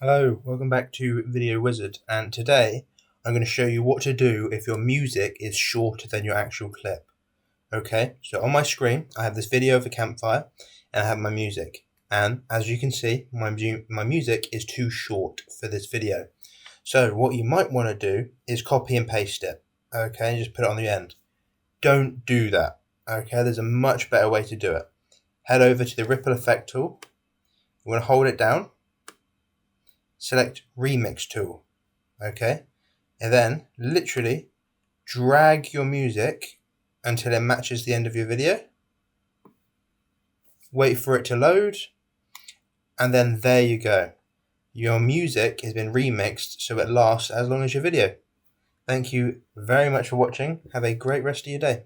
Hello, welcome back to Video Wizard, and today I'm going to show you what to do if your music is shorter than your actual clip. Okay, so on my screen I have this video of a campfire and I have my music, and as you can see my music is too short for this video. So what you might want to do is copy and paste it, okay, just put it on the end. Don't do that, okay, there's a much better way to do it. Head over to the ripple effect tool, you want to hold it down, select remix tool, okay, and then literally drag your music until it matches the end of your video, wait for it to load, and then there you go, your music has been remixed so it lasts as long as your video. Thank you very much for watching. Have a great rest of your day.